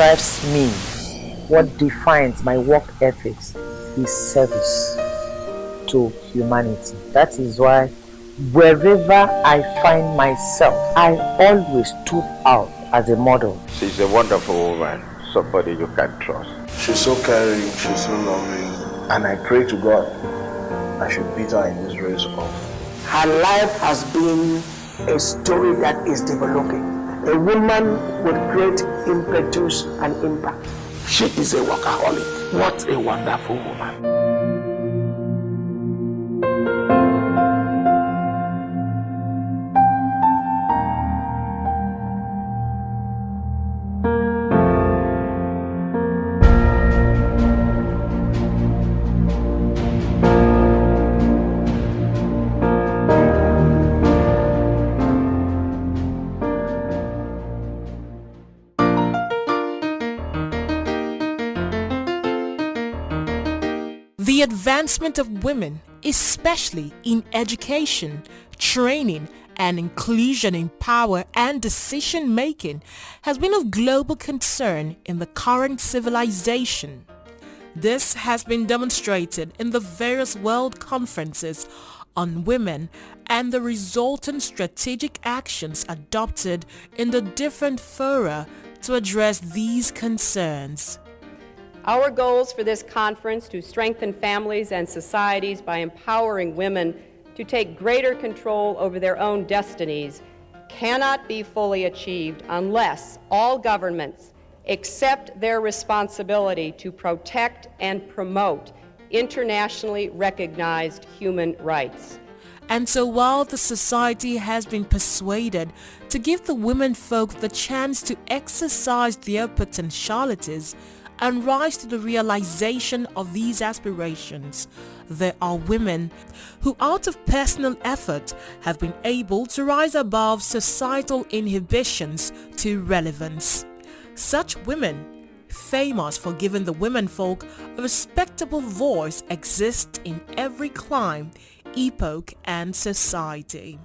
drives me, what defines my work ethics is service to humanity. That is why wherever I find myself, I always stood out as a model. She's a wonderful woman, somebody you can trust. She's so caring, she's so loving, and I pray to God I should beat her in this race off. Her life has been a story that is developing. A woman with great impetus and impact. She is a workaholic. What a wonderful woman. The advancement of women, especially in education, training, and inclusion in power and decision-making, has been of global concern in the current civilization. This has been demonstrated in the various world conferences on women and the resultant strategic actions adopted in the different fora to address these concerns. Our goals for this conference to strengthen families and societies by empowering women to take greater control over their own destinies cannot be fully achieved unless all governments accept their responsibility to protect and promote internationally recognized human rights. And so while the society has been persuaded to give the women folk the chance to exercise their potentialities and rise to the realization of these aspirations, there are women who out of personal effort have been able to rise above societal inhibitions to relevance. Such women, famous for giving the women folk a respectable voice, exist in every clime, epoch and society.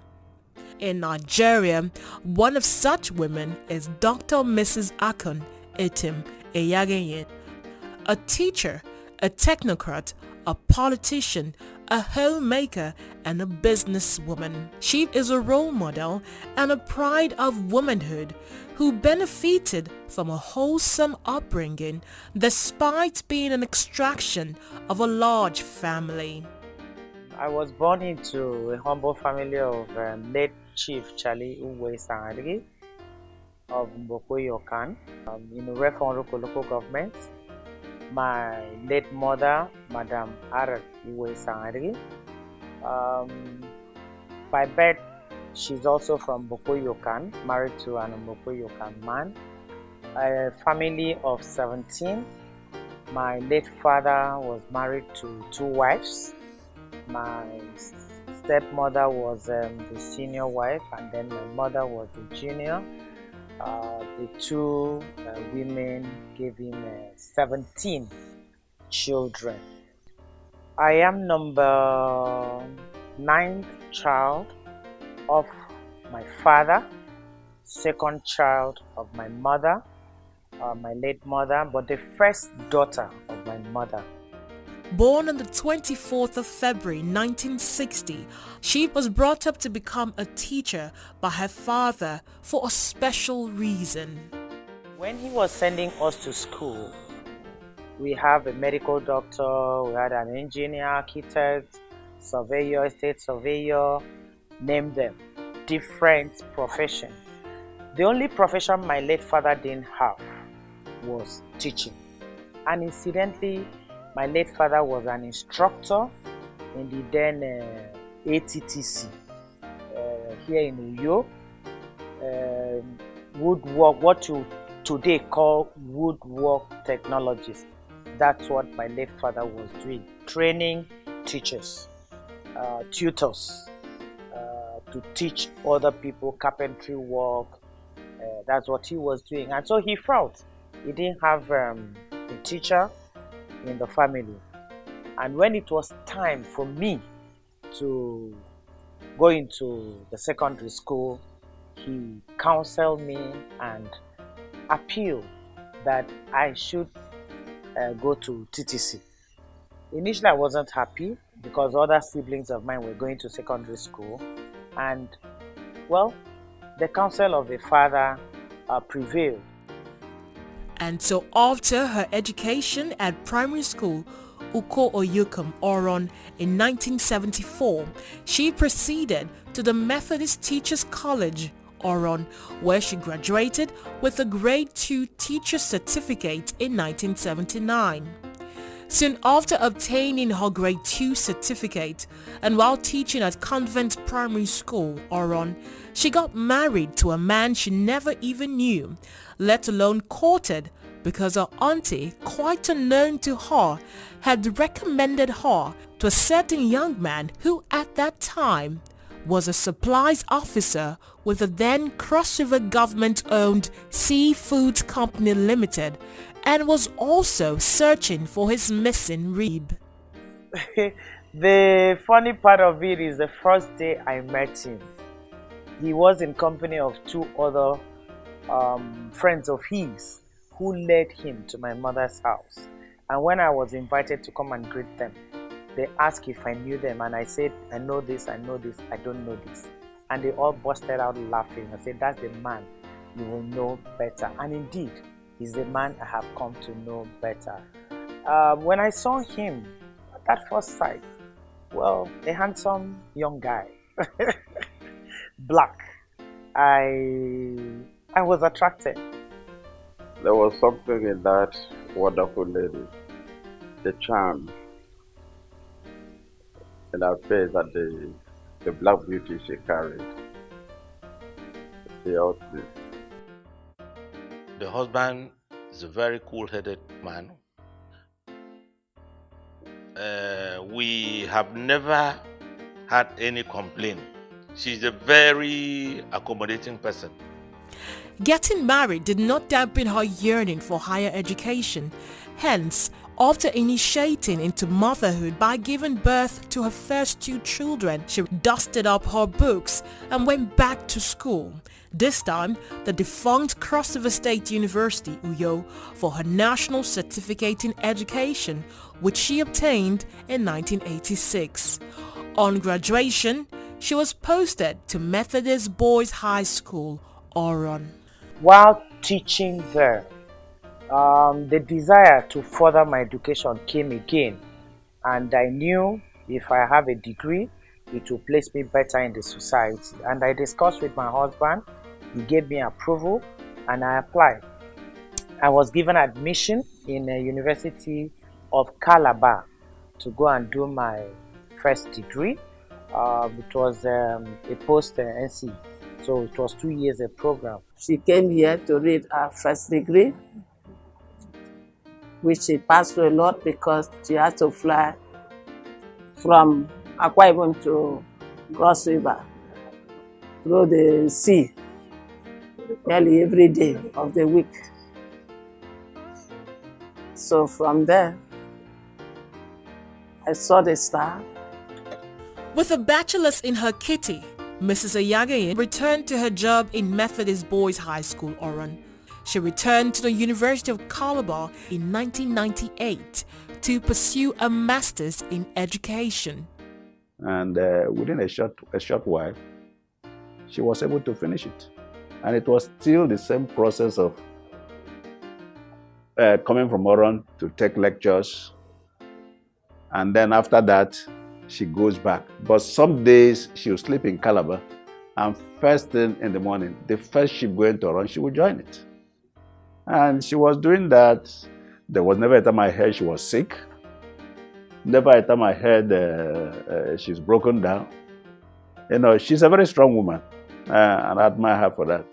In Nigeria, one of such women is Dr. Mrs. Akon Eyakenyi, a teacher, a technocrat, a politician, a homemaker, and a businesswoman. She is a role model and a pride of womanhood who benefited from a wholesome upbringing despite being an extraction of a large family. I was born into a humble family of late Chief Charlie Uwe of Ukokekong in Refon local government. My late mother, Madam R. Uwe by birth, she's also from Ukokekong, married to an Ukokekong man. A family of 17. My late father was married to 2 wives. My stepmother was the senior wife, and then my mother was the junior. The 2 women gave him 17 children. I am number 9th child of my father, 2nd child of my mother, my late mother, but the first daughter of my mother. Born on the 24th of February 1960, she was brought up to become a teacher by her father for a special reason. When he was sending us to school, we have a medical doctor, we had an engineer, architect, surveyor, estate surveyor, name them, different profession. The only profession my late father didn't have was teaching. And incidentally, my late father was an instructor in the then ATTC here in Uyo. Woodwork, what you today call woodwork technologies. That's what my late father was doing. Training teachers, tutors, to teach other people carpentry work. That's what he was doing. And so he felt he didn't have a teacher in the family. And when it was time for me to go into the secondary school, he counseled me and appealed that I should go to TTC. Initially, I wasn't happy because other siblings of mine were going to secondary school, and well, the counsel of the father prevailed. And so after her education at primary school, Ukokekong Oron in 1974, she proceeded to the Methodist Teachers College, Oron, where she graduated with a Grade 2 teacher certificate in 1979. Soon after obtaining her Grade 2 certificate, and while teaching at Convent Primary School, Oron, she got married to a man she never even knew, let alone courted, because her auntie, quite unknown to her, had recommended her to a certain young man who at that time was a supplies officer with the then Cross River government-owned Seafood Company Limited, and was also searching for his missing rib. The funny part of it is the first day I met him, he was in company of two other friends of his who led him to my mother's house. And when I was invited to come and greet them, they asked if I knew them, and I said, I know this, I know this, I don't know this. And they all busted out laughing. I said, that's the man you will know better. And indeed, he's the man I have come to know better. When I saw him at first sight, well, a handsome young guy, black, I was attracted. There was something in that wonderful lady, the charm in her face and the black beauty she carried. She helped me. The husband is a very cool-headed man. We have never had any complaint. She's a very accommodating person. Getting married did not dampen her yearning for higher education. Hence, after initiating into motherhood by giving birth to her first two children, she dusted up her books and went back to school, this time the defunct Cross River State University, Uyo, for her National Certificate in Education, which she obtained in 1986. On graduation, she was posted to Methodist Boys High School, Oron. While teaching there, the desire to further my education came again, and I knew if I have a degree, it will place me better in the society. And I discussed with my husband, he gave me approval, and I applied. I was given admission in the University of Calabar to go and do my first degree. It was a post-NC, so it was 2 years a program. She came here to read her first degree, which she passed through a lot because she had to fly from Akwa Ibom to Cross River through the sea nearly every day of the week. So from there, I saw the star. With a bachelor's in her kitty, Mrs. Eyakenyi returned to her job in Methodist Boys High School, Oron. She returned to the University of Calabar in 1998 to pursue a master's in education. And within a short while, she was able to finish it. And it was still the same process of coming from Oron to take lectures. And then after that, she goes back. But some days she will sleep in Calabar, and first thing in the morning, the first ship going to Oron, she would join it. And she was doing that. There was never a time I heard she was sick. Never a time I heard she's broken down. You know, she's a very strong woman, and I admire her for that.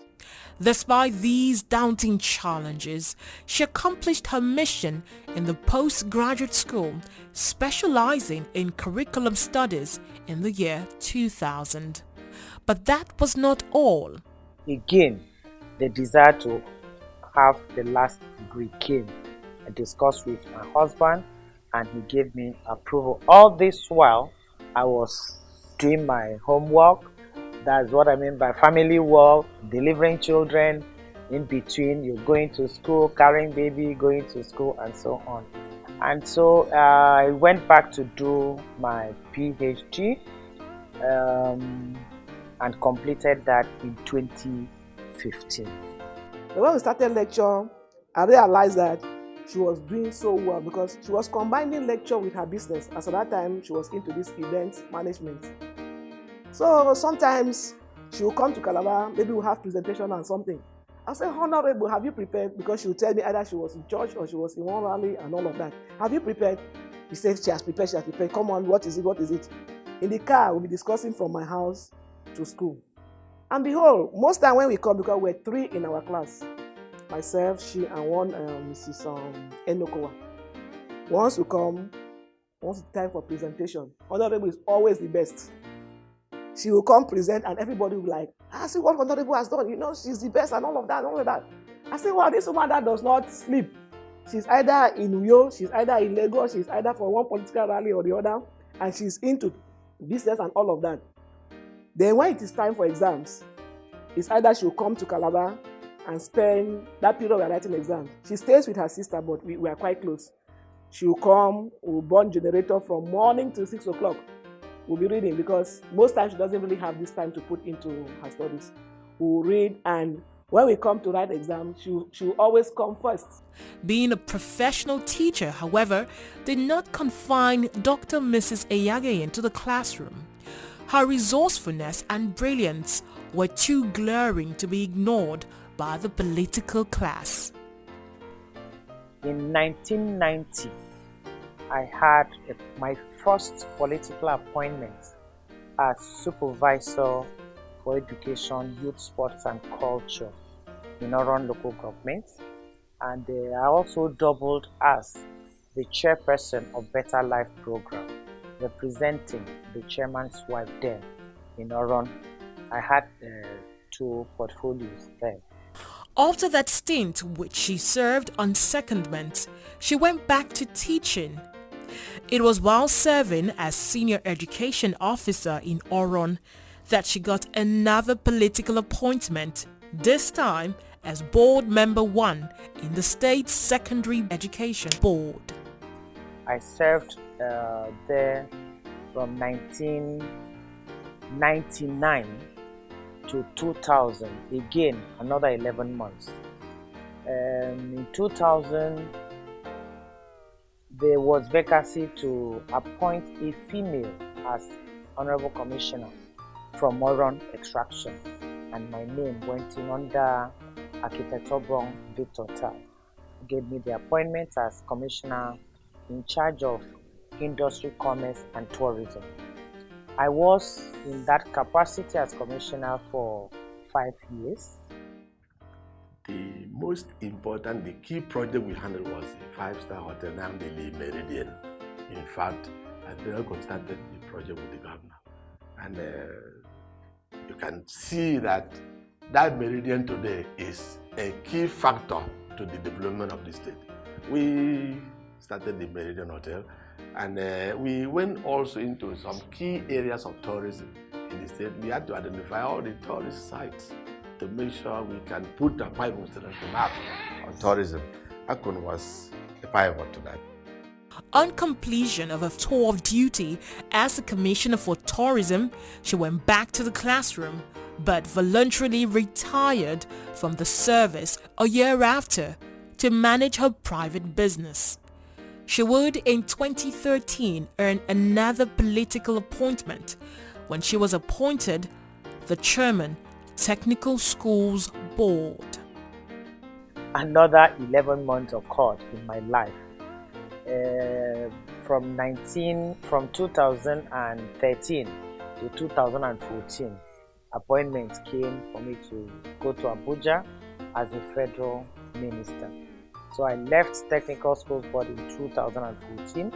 Despite these daunting challenges, she accomplished her mission in the postgraduate school, specializing in curriculum studies in the year 2000. But that was not all. Again, the desire to have the last degree came. I discussed with my husband, and he gave me approval. All this while, I was doing my homework. That's what I mean by family work, delivering children, in between, you're going to school, carrying baby, going to school, and so on. And so I went back to do my Ph.D. And completed that in 2015. When we started lecture, I realized that she was doing so well because she was combining lecture with her business. As at that time, she was into this event management. So sometimes she will come to Calabar, maybe we'll have presentation and something. I said, Honorable, have you prepared? Because she would tell me either she was in church or she was in one rally and all of that. Have you prepared? He said, she has prepared, she has prepared. Come on, what is it, what is it? In the car, we'll be discussing from my house to school. And behold, most time when we come, because we're 3 in our class, myself, she, and one Mrs. Enokowa. Once we come, once it's time for presentation, Honorable is always the best. She will come present and everybody will be like, see what Honorable has done. You know, she's the best and all of that, all of that. I say, well, this woman that does not sleep. She's either in Uyo, she's either in Lagos, she's either for one political rally or the other, and she's into business and all of that. Then when it is time for exams, it's either she will come to Calabar and spend that period of writing exams. She stays with her sister, but we are quite close. She will come, we'll burn generator from morning till 6 o'clock. We'll be reading because most times she doesn't really have this time to put into her studies. We'll read, and when we come to write exams, she'll always come first. Being a professional teacher, however, did not confine Dr. Mrs. Eyakenyi to the classroom. Her resourcefulness and brilliance were too glaring to be ignored by the political class. In 1990, I had my first political appointment as supervisor for education, youth, sports, and culture in Oron local government. And I also doubled as the chairperson of Better Life program, representing the chairman's wife there in Oron. I had 2 portfolios there. After that stint, which she served on secondment, she went back to teaching. It was while serving as senior education officer in Oron that she got another political appointment, this time as board member 1 in the state's secondary education board. I served there from 1999 to 2000, again another 11 months. In 2000, there was vacancy to appoint a female as Honorable Commissioner from Oron extraction, and my name went in under Architect Obong Victor Tai. Gave me the appointment as Commissioner in charge of Industry, Commerce and Tourism. I was in that capacity as Commissioner for 5 years. The most important, the key project we handled was the 5-star hotel, now the Meridian. In fact, I started the project with the governor. And you can see that Meridian today is a key factor to the development of the state. We started the Meridian Hotel, and we went also into some key areas of tourism in the state. We had to identify all the tourist sites to make sure we can put a Bible map on tourism. Akon was a pivot to that. On completion of her tour of duty as the Commissioner for Tourism, she went back to the classroom, but voluntarily retired from the service a year after to manage her private business. She would in 2013 earn another political appointment when she was appointed the chairman, Technical Schools Board. Another 11 months occurred in my life. From 2013 to 2014, appointments came for me to go to Abuja as a federal minister. So I left Technical Schools Board in 2014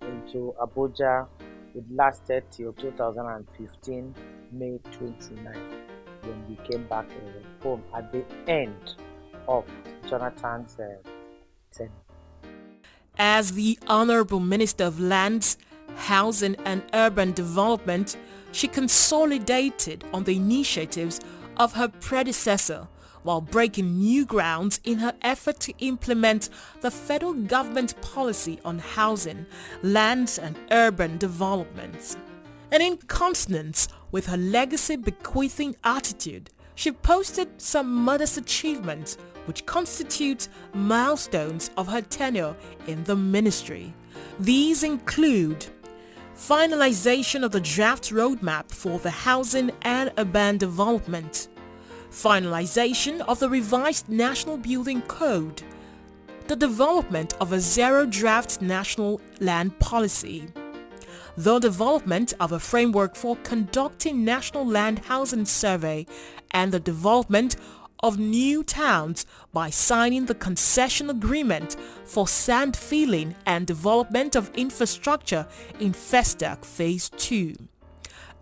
into Abuja. It lasted till 2015, May 29, when we came back home at the end of Jonathan's tenure. As the Honorable Minister of Lands, Housing and Urban Development, she consolidated on the initiatives of her predecessor, while breaking new grounds in her effort to implement the federal government policy on housing, lands and urban development. And in consonance with her legacy-bequeathing attitude, she posted some modest achievements which constitute milestones of her tenure in the ministry. These include finalization of the draft roadmap for the housing and urban development, finalization of the revised National Building Code, the development of a zero-draft national land policy, the development of a framework for conducting national land housing survey, and the development of new towns by signing the concession agreement for sand filling and development of infrastructure in Festac Phase 2.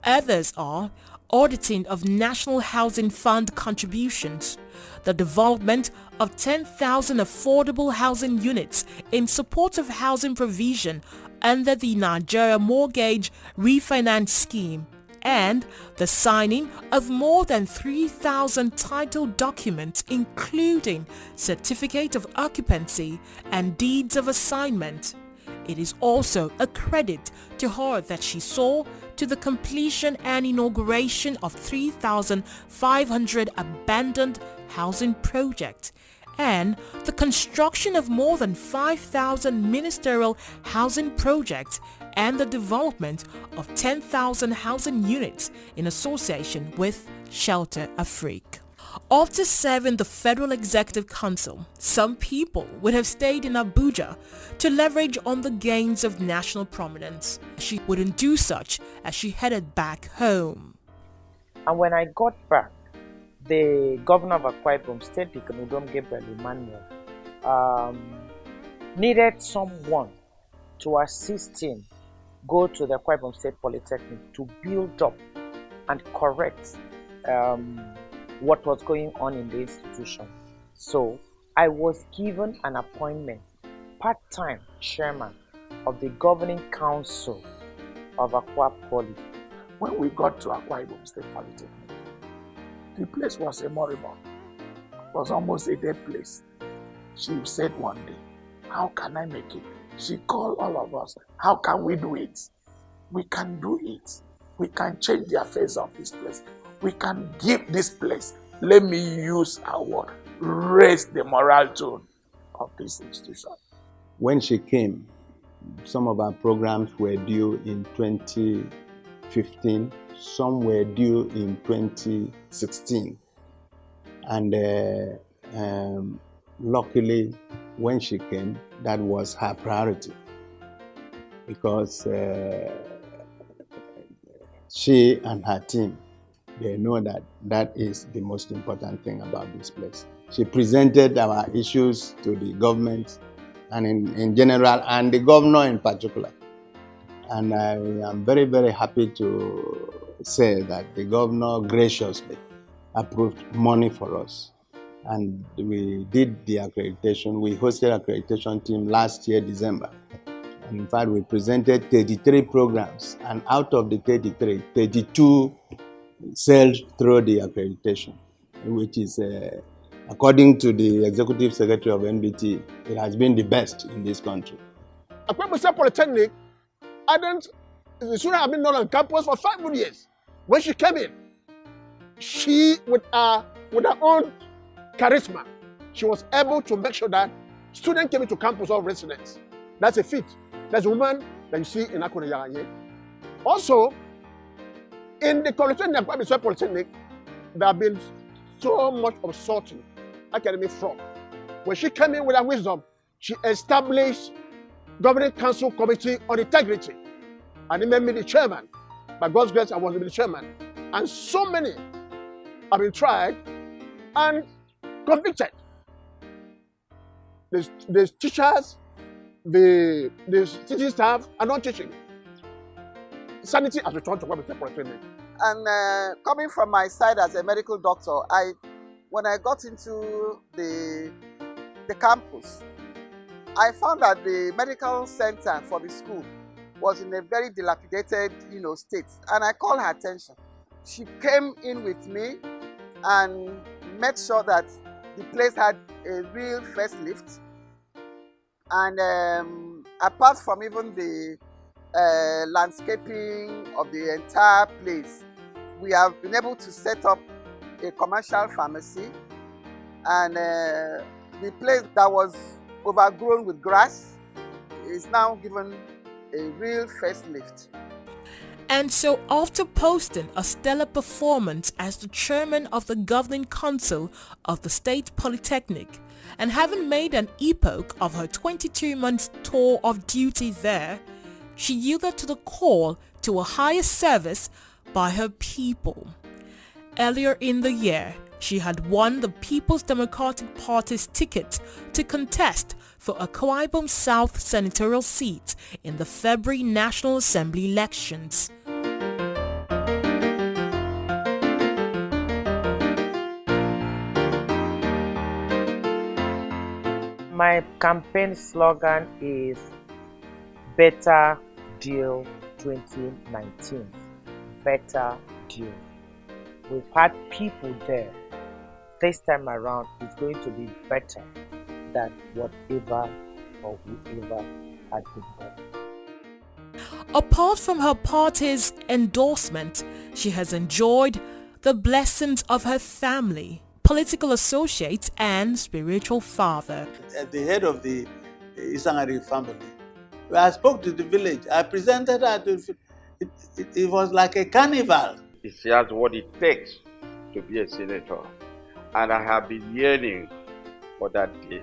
Others are auditing of National Housing Fund contributions, the development of 10,000 affordable housing units in support of housing provision under the Nigeria Mortgage Refinance Scheme, and the signing of more than 3,000 title documents including certificate of occupancy and deeds of assignment. It is also a credit to her that she saw to the completion and inauguration of 3,500 abandoned housing projects and the construction of more than 5,000 ministerial housing projects and the development of 10,000 housing units in association with Shelter Afrique. After serving the Federal Executive Council, some people would have stayed in Abuja to leverage on the gains of national prominence. She wouldn't do such as she headed back home. And when I got back, the governor of Akwa Ibom State, Ikemedom Gabriel Emmanuel, needed someone to assist him go to the Akwa Ibom State Polytechnic to build up and correct what was going on in the institution. So I was given an appointment, part-time chairman of the governing council of Akwa Poly. When we got to Akwa Ibom State Polytechnic, the place was a moribund. It was almost a dead place. She said one day, how can I make it? She called all of us. How can we do it? We can do it. We can change the affairs of this place. We can give this place, let me use our word, raise the moral tone of this institution. When she came, some of our programs were due in 2015, some were due in 2016. And luckily, when she came, that was her priority, because she and her team, they know that that is the most important thing about this place. She presented our issues to the government and in general, and the governor in particular. And I am very, very happy to say that the governor graciously approved money for us. And we did the accreditation. We hosted accreditation team last year, December. And in fact, we presented 33 programs. And out of the 33, 32 sailed through the accreditation, which is, according to the Executive Secretary of NBT, it has been the best in this country. Akwa Ibom State Polytechnic, the student have been not on campus for 5 good years. When she came in, she, with her own charisma, she was able to make sure that students came into campus of residence. That's a feat. That's a woman that you see in Akon Eyakenyi. Also, in the Akwa Ibom State Polytechnic, there have been so much of sorting academic fraud. When she came in with her wisdom, she established Governing Council Committee on Integrity, and it made me the chairman. By God's grace, I was the chairman. And so many have been tried and convicted. The teachers, the teaching staff are not teaching. Sanity has returned to Akwa Ibom State Polytechnic. And coming from my side as a medical doctor, when I got into the campus, I found that the medical center for the school was in a very dilapidated, state. And I called her attention. She came in with me and made sure that the place had a real facelift. And apart from even the landscaping of the entire place, we have been able to set up a commercial pharmacy, and the place that was overgrown with grass is now given a real facelift. And so after posting a stellar performance as the chairman of the governing council of the State Polytechnic, and having made an epoch of her 22-month tour of duty there, she yielded to the call to a higher service by her people. Earlier in the year, she had won the People's Democratic Party's ticket to contest for Akwa Ibom South senatorial seat in the February National Assembly elections. My campaign slogan is Better Deal 2019. Better Deal. We've had people there. This time around, it's going to be better than whatever or whoever had been there. Apart from her party's endorsement, she has enjoyed the blessings of her family, political associates, and spiritual father. At the head of the Isangari family, I spoke to the village. I presented her to it was like a carnival. She has what it takes to be a senator. And I have been yearning for that day.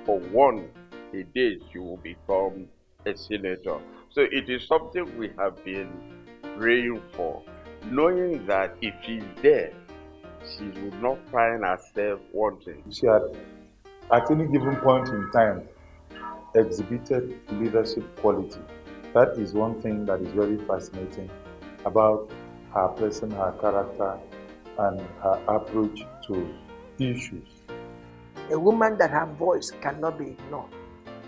For one, a day she will become a senator. So it is something we have been praying for, knowing that if she's there, she would not find herself wanting. She had, at any given point in time, exhibited leadership quality. That is one thing that is very fascinating about her person, her character, and her approach to issues. A woman that her voice cannot be ignored.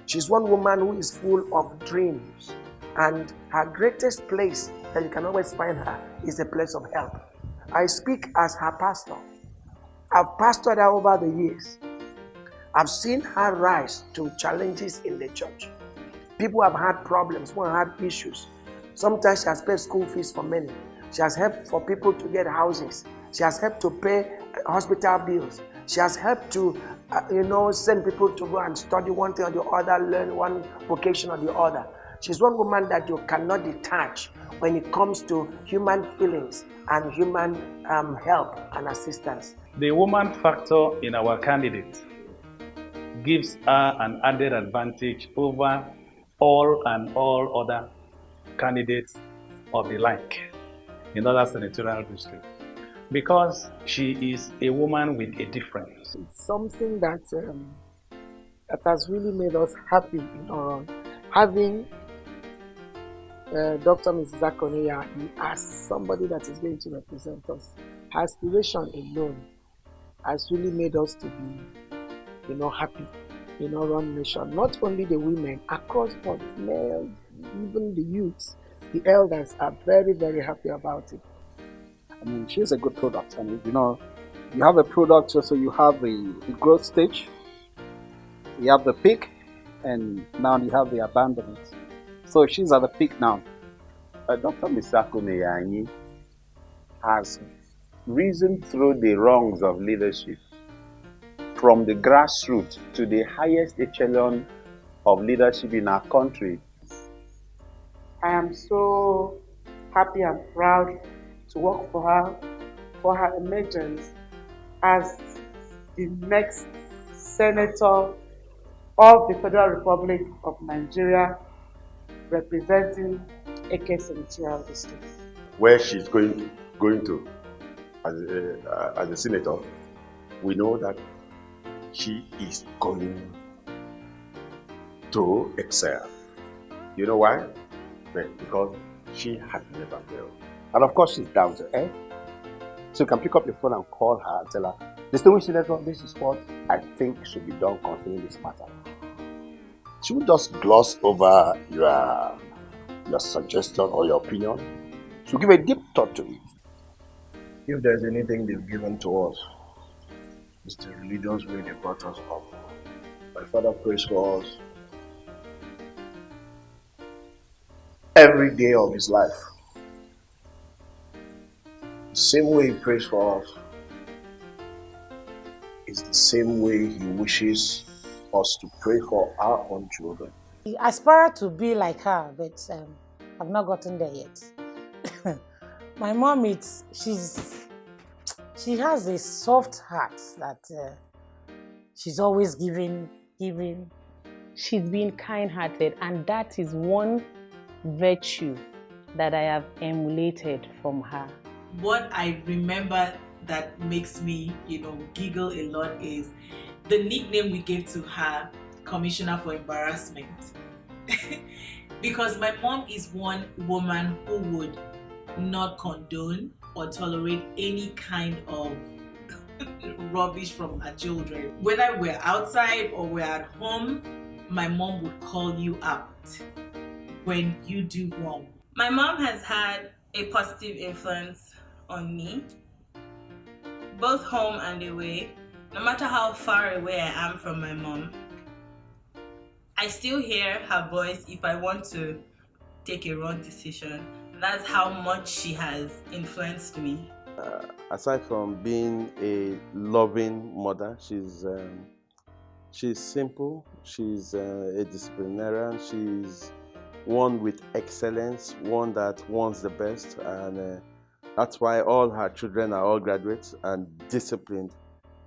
She's one woman who is full of dreams, and her greatest place that you can always find her is a place of help. I speak as her pastor. I've pastored her over the years. I've seen her rise to challenges in the church. People have had problems, people have had issues. Sometimes she has paid school fees for many. She has helped for people to get houses. She has helped to pay hospital bills. She has helped to, send people to go and study one thing or the other, learn one vocation or the other. She's one woman that you cannot detach when it comes to human feelings and human help and assistance. The woman factor in our candidate gives her an added advantage over all other candidates of the like in other senatorial districts, because she is a woman with a difference. It's something that has really made us happy, having Dr. Mrs. Akon Eyakenyi as somebody that is going to represent us. Her aspiration alone has really made us to be, happy in our own nation. Not only the women, across board, males, even the youths, the elders are very, very happy about it. I mean, she's a good product, and you have a product, so you have the growth stage, you have the peak, and now you have the abandonment. So she's at the peak now. Dr. Akon Eyakenyi has risen through the rungs of leadership from the grassroots to the highest echelon of leadership in our country. I am so happy and proud to work for her emergence as the next senator of the Federal Republic of Nigeria, representing Eke Senatorial District. Where she's going to as a senator, we know that she is going to excel. You know why? Well, because she has never failed. And of course, she's down to earth. So you can pick up your phone and call her and tell her, distinguished senator, this is what I think should be done concerning this matter. She won't just gloss over your suggestion or your opinion. She'll give a deep thought to it. If there's anything they've given to us, it's the religious way they brought us up. My father prays for us every day of his life. The same way he prays for us is the same way he wishes us to pray for our own children. I aspire to be like her, but I've not gotten there yet. My mom, she has a soft heart that she's always giving. She's been kind-hearted, and that is one virtue that I have emulated from her. What I remember that makes me, giggle a lot is the nickname we gave to her, Commissioner for Embarrassment. Because my mom is one woman who would not condone or tolerate any kind of rubbish from her children. Whether we're outside or we're at home, my mom would call you out when you do wrong. My mom has had a positive influence on me, both home and away. No matter how far away I am from my mom, I still hear her voice if I want to take a wrong decision. That's how much she has influenced me. Aside from being a loving mother, she's simple, she's a disciplinarian, she's one with excellence, one that wants the best, and that's why all her children are all graduates and disciplined.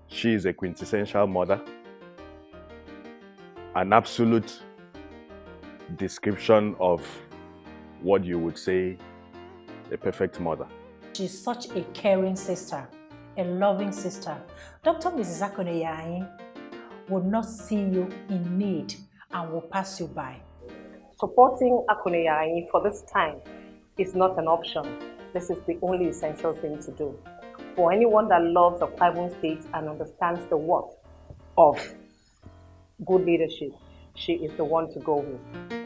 She is a quintessential mother, an absolute description of what you would say a perfect mother. She's such a caring sister, a loving sister. Dr. Mrs. Akon Eyakenyi will not see you in need and will pass you by. Supporting Akon Eyakenyi for this time is not an option. This is the only essential thing to do. For anyone that loves Akwa Ibom State and understands the worth of good leadership, she is the one to go with.